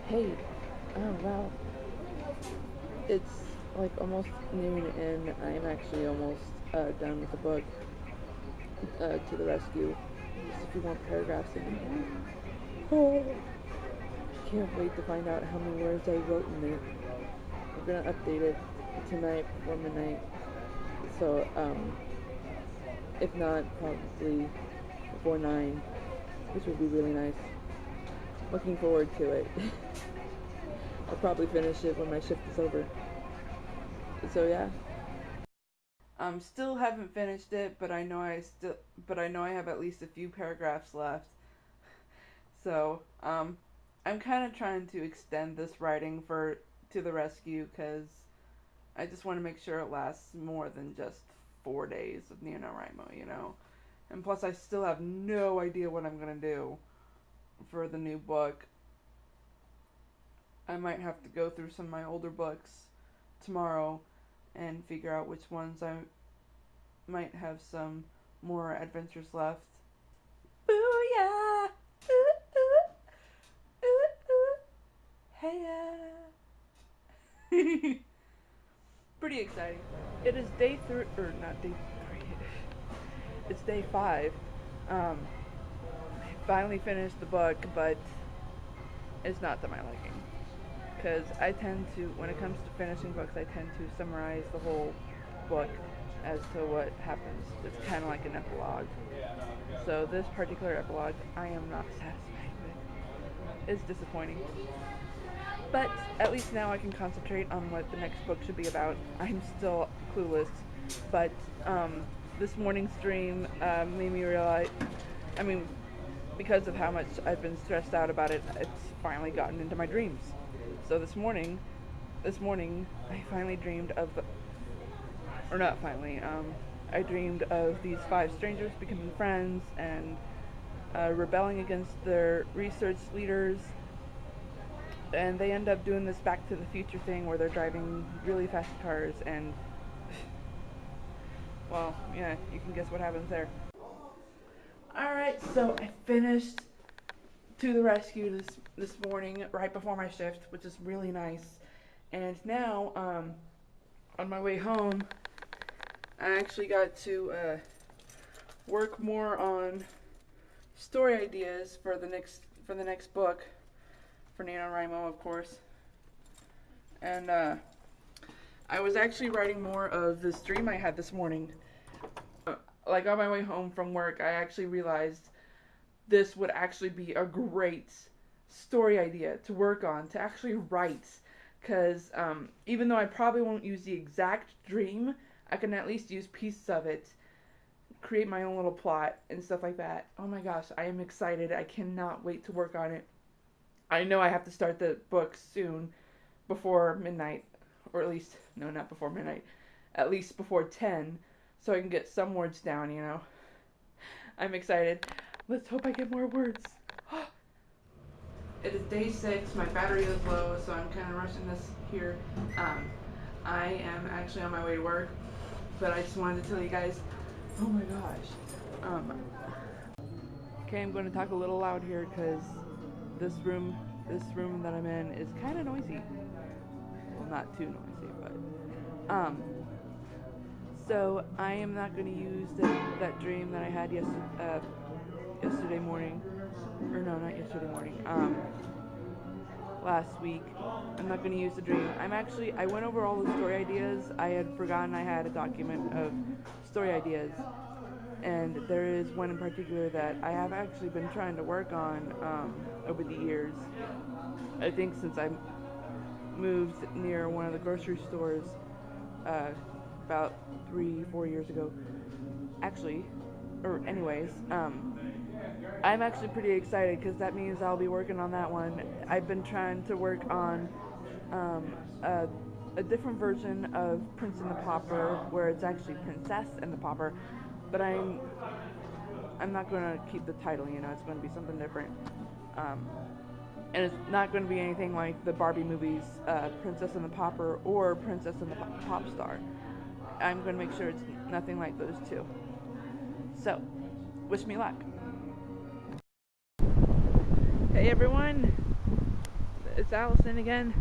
Hey, oh wow, it's like almost noon and I'm actually almost done with the book, To the Rescue. Just a few more paragraphs in. Oh, can't wait to find out how many words I wrote in it. I'm gonna update it tonight before midnight, so if not, probably before 9, which would be really nice. Looking forward to it. I'll probably finish it when my shift is over. So yeah. Still haven't finished it, but I know I have at least a few paragraphs left. So, I'm kind of trying to extend this writing for To the Rescue because I just want to make sure it lasts more than just 4 days of NaNoWriMo, you know? And plus, I still have no idea what I'm going to do for the new book. I might have to go through some of my older books tomorrow and figure out which ones I might have some more adventures left. Booyah! Ooh, ooh, ooh, ooh. Hey. Pretty exciting. It is day 3, or not day 3. It's day 5. I finally finished the book, but it's not to my liking. Because I tend to, when it comes to finishing books, I tend to summarize the whole book as to what happens. It's kind of like an epilogue. So this particular epilogue, I am not satisfied with. It's disappointing. But at least now I can concentrate on what the next book should be about. I'm still clueless, but this morning's dream made me realize, I mean, because of how much I've been stressed out about it, it's finally gotten into my dreams. So this morning, I finally dreamed of, or not finally, I dreamed of these 5 strangers becoming friends and rebelling against their research leaders. And they end up doing this Back to the Future thing where they're driving really fast cars and, well, yeah, you can guess what happens there. Alright, so I finished To the Rescue this morning right before my shift, which is really nice. And now, on my way home, I actually got to work more on story ideas for the next book, for NaNoWriMo, of course. And I was actually writing more of this dream I had this morning. Like on my way home from work, I actually realized this would actually be a great story idea to work on, to actually write. Because even though I probably won't use the exact dream, I can at least use pieces of it, create my own little plot and stuff like that. Oh my gosh, I am excited. I cannot wait to work on it. I know I have to start the book soon, before midnight, or at least, no, not before midnight, at least before 10, so I can get some words down, you know. I'm excited. Let's hope I get more words. It is day 6, my battery is low, so I'm kind of rushing this here. I am actually on my way to work, but I just wanted to tell you guys, oh my gosh. Okay, I'm going to talk a little loud here because this room that I'm in is kind of noisy. Well, not too noisy, but so I am not going to use that dream that I had yesterday morning, or no, not yesterday morning. Last week. I'm not going to use the dream. I went over all the story ideas. I had forgotten I had a document of story ideas, and there is one in particular that I have actually been trying to work on over the years. I think since I moved near one of the grocery stores about 3-4 years ago. Actually, or anyways, I'm actually pretty excited because that means I'll be working on that one. I've been trying to work on a different version of Prince and the Pauper, where it's actually Princess and the Pauper, but I'm not going to keep the title, you know, it's going to be something different. And it's not going to be anything like the Barbie movies, Princess and the Pauper or Princess and the Pop Star. I'm going to make sure it's nothing like those two. So, wish me luck. Hey everyone, it's Allison again.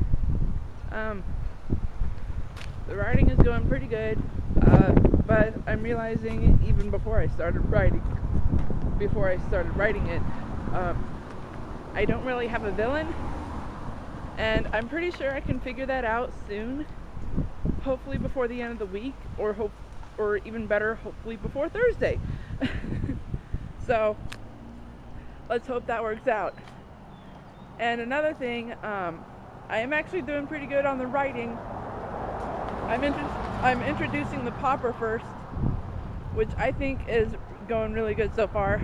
The writing is going pretty good, but I'm realizing even before I started writing it, I don't really have a villain, and I'm pretty sure I can figure that out soon. Hopefully before the end of the week, or even better, hopefully before Thursday. So let's hope that works out. And another thing, I am actually doing pretty good on the writing. I'm introducing the popper first, which I think is going really good so far.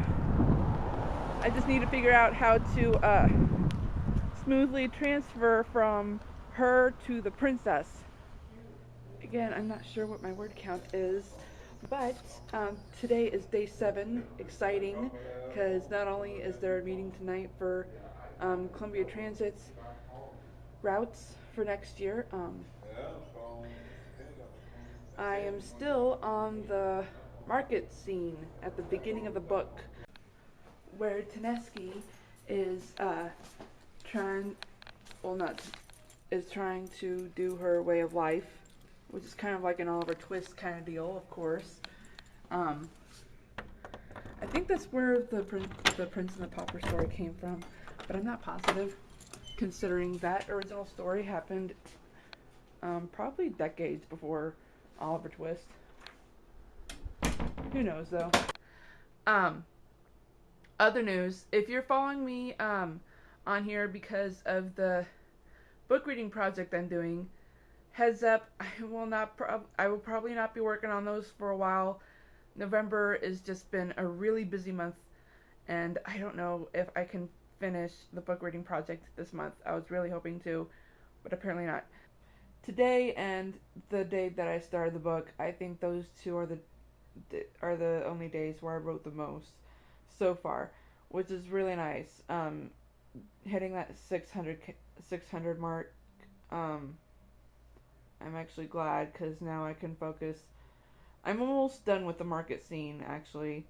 I just need to figure out how to smoothly transfer from her to the princess. Again, I'm not sure what my word count is, but today is day 7. Exciting, because not only is there a meeting tonight for Columbia Transit's routes for next year, I am still on the market scene at the beginning of the book, where Taneski is trying to do her way of life, which is kind of like an Oliver Twist kind of deal, of course. I think that's where the Prince and the Pauper story came from, but I'm not positive, considering that original story happened probably decades before Oliver Twist. Who knows, though. Other news, if you're following me on here because of the book reading project I'm doing, heads up, I will probably not be working on those for a while. November has just been a really busy month, and I don't know if I can finish the book reading project this month. I was really hoping to, but apparently not. Today and the day that I started the book, I think those two are the only days where I wrote the most so far, which is really nice. Hitting that 600 mark, I'm actually glad, because now I can focus. I'm almost done with the market scene, actually.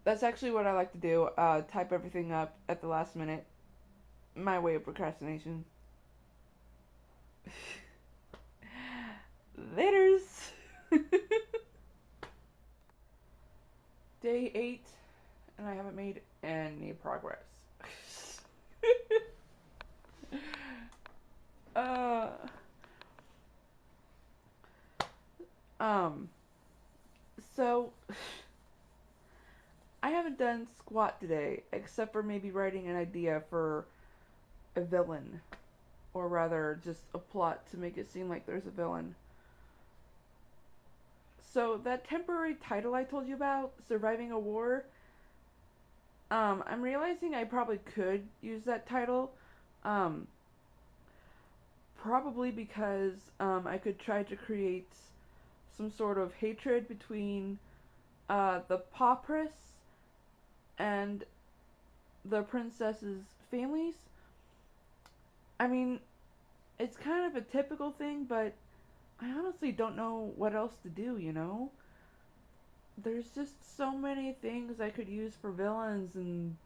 That's actually what I like to do, type everything up at the last minute. My way of procrastination. Laters! Day 8, and I haven't made any progress. So I haven't done squat today, except for maybe writing an idea for a villain, or rather just a plot to make it seem like there's a villain. So that temporary title I told you about, Surviving a War, I'm realizing I probably could use that title, probably because I could try to create some sort of hatred between the Paupress and the princess's families. I mean, it's kind of a typical thing, but I honestly don't know what else to do, you know? There's just so many things I could use for villains and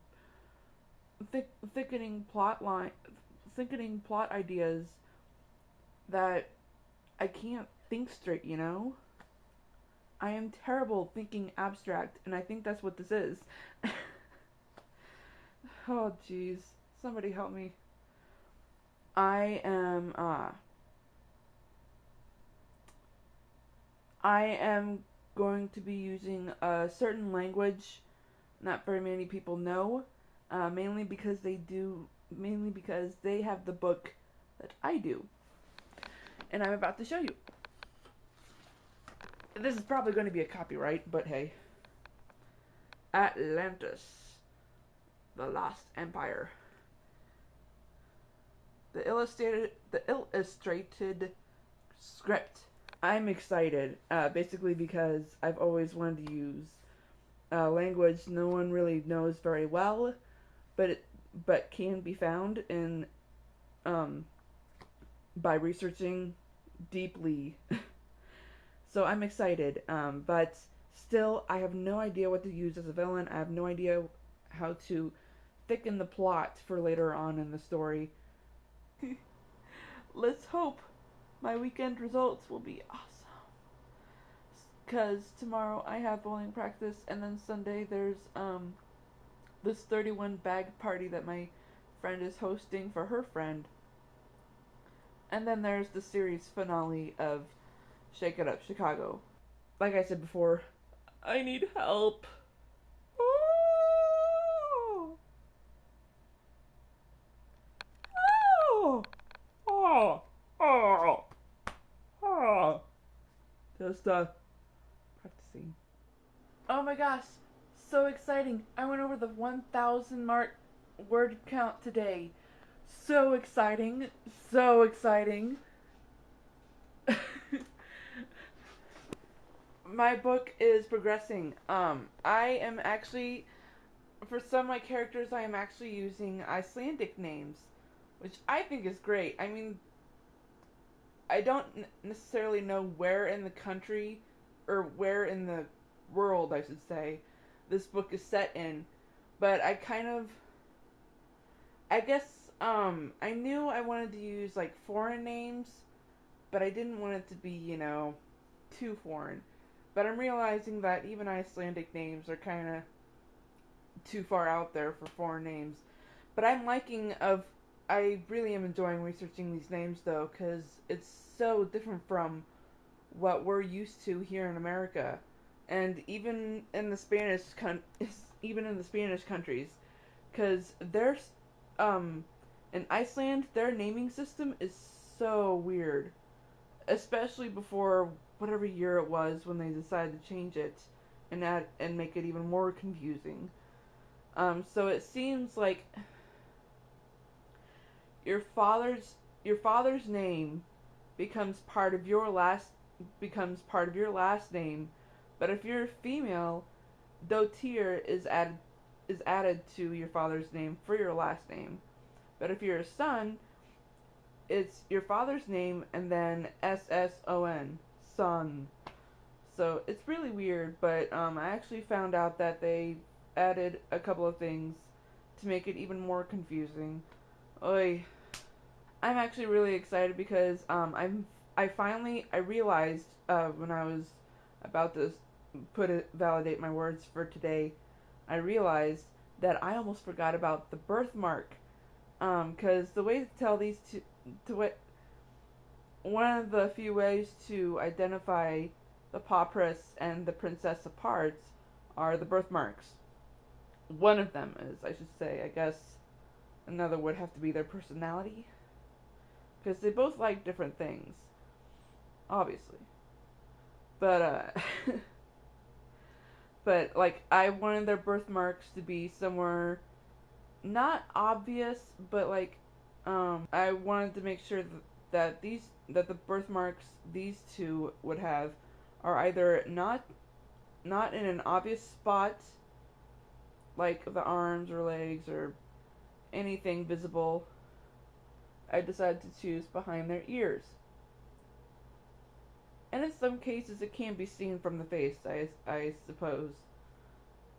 thickening plot ideas that I can't think straight, you know? I am terrible thinking abstract, and I think that's what this is. Oh, jeez. Somebody help me. I am going to be using a certain language not very many people know, mainly because they have the book that I do. And I'm about to show you. This is probably going to be a copyright, but hey. Atlantis, the Lost Empire. The illustrated script. I'm excited, basically because I've always wanted to use language no one really knows very well, but can be found in by researching deeply. So I'm excited, but still I have no idea what to use as a villain. I have no idea how to thicken the plot for later on in the story. Let's hope my weekend results will be awesome. Because tomorrow I have bowling practice, and then Sunday there's this 31 bag party that my friend is hosting for her friend. And then there's the series finale of Shake It Up Chicago. Like I said before, I need help. Oh! Oh! Oh! Oh! Oh! Just practicing. Oh my gosh, so exciting. I went over the 1,000 mark word count today. So exciting. So exciting. My book is progressing. I am actually, for some of my characters, I am actually using Icelandic names, which I think is great. I mean, I don't necessarily know where in the country, or where in the world, I should say, this book is set in, but I guess, I knew I wanted to use, like, foreign names, but I didn't want it to be, too foreign. But I'm realizing that even Icelandic names are kind of too far out there for foreign names. But I really am enjoying researching these names, though, because it's so different from what we're used to here in America, and even in the Spanish countries, because there's in Iceland, their naming system is so weird, especially before whatever year it was when they decided to change it and make it even more confusing. So it seems like your father's name becomes part of your last name, but if you're female, Dotir is added to your father's name for your last name. But if you're a son, it's your father's name and then SSON, son. So it's really weird, but I actually found out that they added a couple of things to make it even more confusing. Oy. I'm actually really excited because I realized when I was about to validate my words for today, I realized that I almost forgot about the birthmark. Because the way to tell these one of the few ways to identify the pauperess and the princess apart are the birthmarks. One of them is, I should say, I guess another would have to be their personality. Because they both like different things, obviously. But, but, like, I wanted their birthmarks to be somewhere not obvious, but, like, I wanted to make sure that the birthmarks these two would have are either not in an obvious spot, like the arms or legs or anything visible. I decided to choose behind their ears. And in some cases it can be seen from the face, I suppose,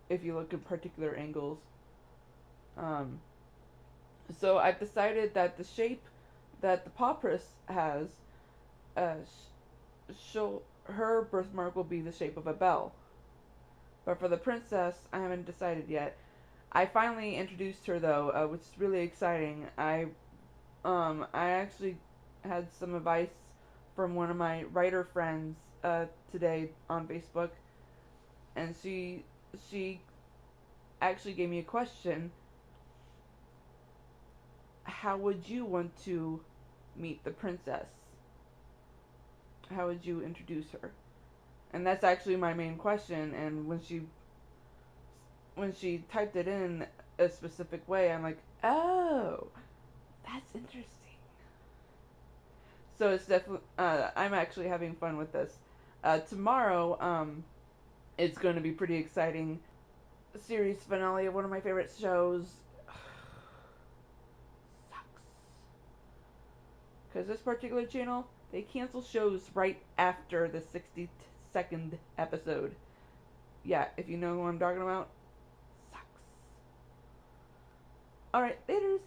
if you look at particular angles. So I've decided that the shape that the pauperess has, her birthmark will be the shape of a bell. But for the princess, I haven't decided yet. I finally introduced her though, which is really exciting. I actually had some advice from one of my writer friends today on Facebook, and she actually gave me a question. How would you want to meet the princess? How would you introduce her? And that's actually my main question, and when she typed it in a specific way, I'm like, oh, that's interesting. So it's definitely, I'm actually having fun with this. Tomorrow, it's going to be pretty exciting. Series finale of one of my favorite shows. Sucks. Because this particular channel, they cancel shows right after the 62nd episode. Yeah, if you know who I'm talking about, sucks. Alright, laters.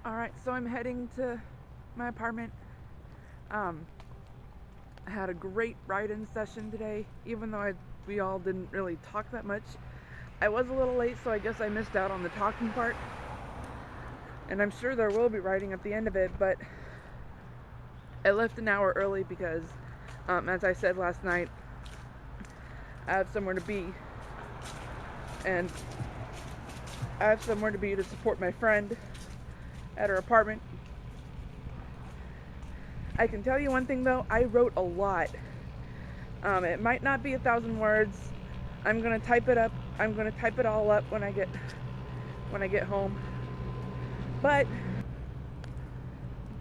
Alright, Alright, so I'm heading to my apartment. I had a great write-in session today, even though we all didn't really talk that much. I was a little late, so I guess I missed out on the talking part. And I'm sure there will be writing at the end of it, but I left an hour early because, as I said last night, I have somewhere to be. And I have somewhere to be to support my friend at her apartment. I can tell you one thing though, I wrote a lot. It might not be 1,000 words. I'm gonna type it up. I'm gonna type it all up when I get home. But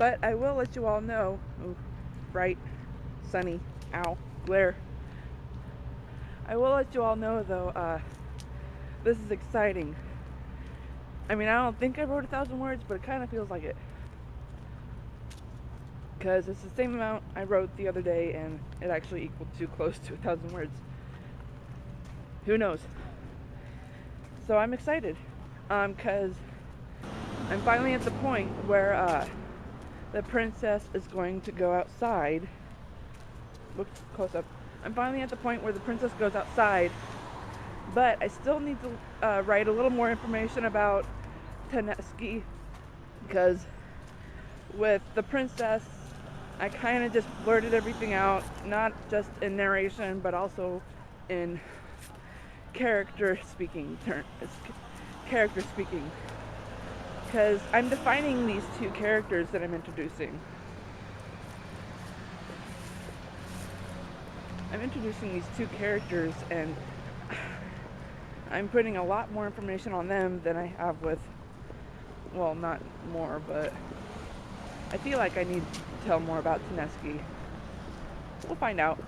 I will let you all know. Ooh, bright, sunny, ow, glare. I will let you all know though, this is exciting. I mean, I don't think I wrote 1,000 words, but it kind of feels like it. Because it's the same amount I wrote the other day, and it actually equaled too close to 1,000 words. Who knows? So I'm excited, because I'm finally at the point where the princess is going to go outside. Look close up. I'm finally at the point where the princess goes outside, but I still need to write a little more information about Taneski, because with the princess, I kind of just blurted everything out, not just in narration, but also in character speaking, because I'm defining these two characters that I'm introducing. I'm introducing these two characters, and I'm putting a lot more information on them than I have with, well, not more, but I feel like I need to tell more about Taneski. We'll find out.